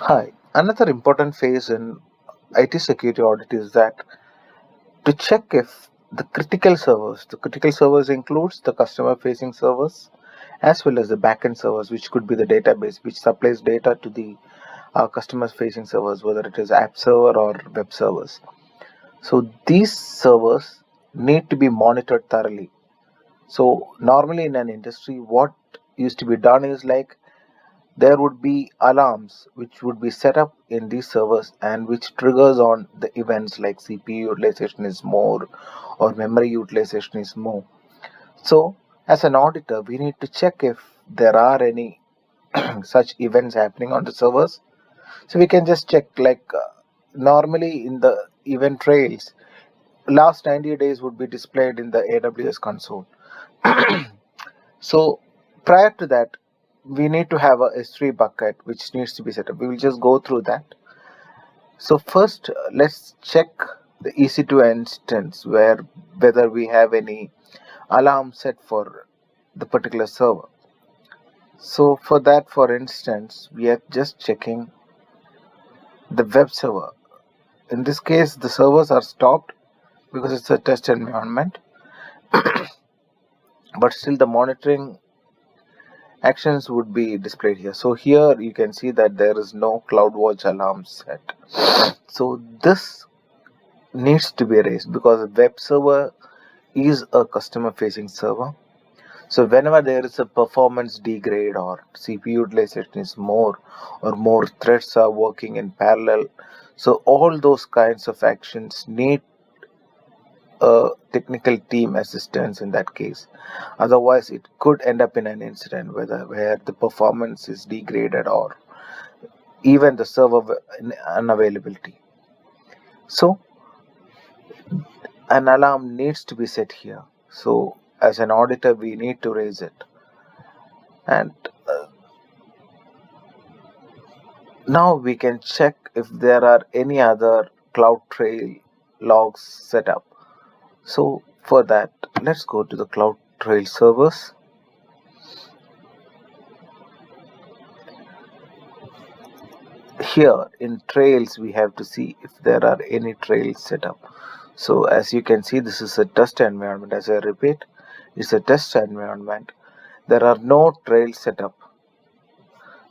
Hi. Another important phase in IT security audit is that to check if the critical servers includes the customer facing servers as well as the backend servers, which could be the database which supplies data to the customer facing servers, whether it is app server or web servers. So these servers need to be monitored thoroughly. So normally in an industry, what used to be done is like there would be alarms which would be set up in these servers and which triggers on the events like CPU utilization is more or memory utilization is more. So as an auditor, we need to check if there are any such events happening on the servers. So we can just check normally in the event trails, last 90 days would be displayed in the AWS console. So prior to that, we need to have a S3 bucket which needs to be set up. We will just go through that. So first, let's check the EC2 instance where whether we have any alarm set for the particular server. So for that, for instance, we are just checking the web server. In this case, the servers are stopped because it's a test environment, but still the monitoring actions would be displayed here. So here you can see that there is no CloudWatch alarm set. So this needs to be raised because the web server is a customer facing server. So whenever there is a performance degrade or CPU utilization is more or more threads are working in parallel, so all those kinds of actions need a technical team assistance in that case. Otherwise, it could end up in an incident where the performance is degraded or even the server unavailability. So an alarm needs to be set here. So as an auditor, we need to raise it. And now we can check if there are any other CloudTrail logs set up. So for that, let's go to the CloudTrail servers. Here in trails, we have to see if there are any trails set up. So as you can see, this is a test environment. As I repeat, it's a test environment. There are no trails set up.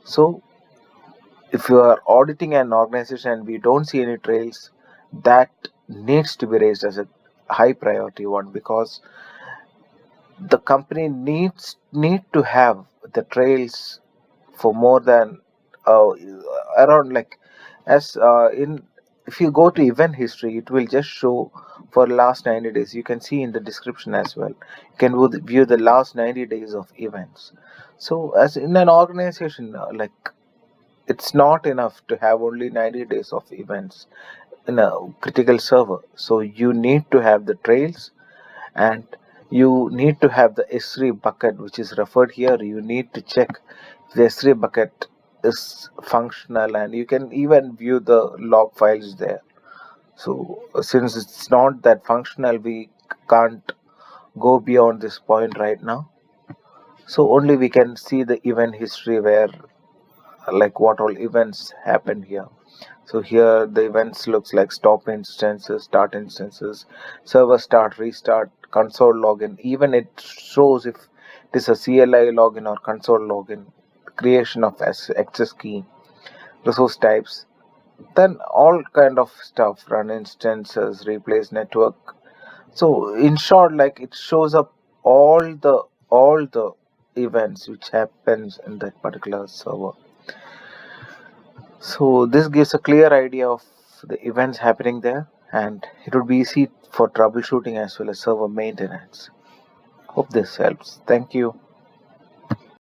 So if you are auditing an organization and we don't see any trails, that needs to be raised as a high priority one, because the company need to have the trails for more than around like as in if you go to event history, it will just show for last 90 days. You can see in the description as well, you can view the last 90 days of events. So as in an organization, it's not enough to have only 90 days of events in a critical server. So you need to have the trails, and you need to have the S3 bucket which is referred here. You need to check if the S3 bucket is functional, and you can even view the log files there. So since it's not that functional, we can't go beyond this point right now. So only we can see the event history where like what all events happened here. So here the events looks like stop instances, start instances, server start, restart, console login. Even it shows if it is a CLI login or console login, creation of access key, resource types, then all kind of stuff, run instances, replace network. So in short, like it shows up all the events which happens in that particular server. So this gives a clear idea of the events happening there, and it would be easy for troubleshooting as well as server maintenance. Hope this helps. Thank you.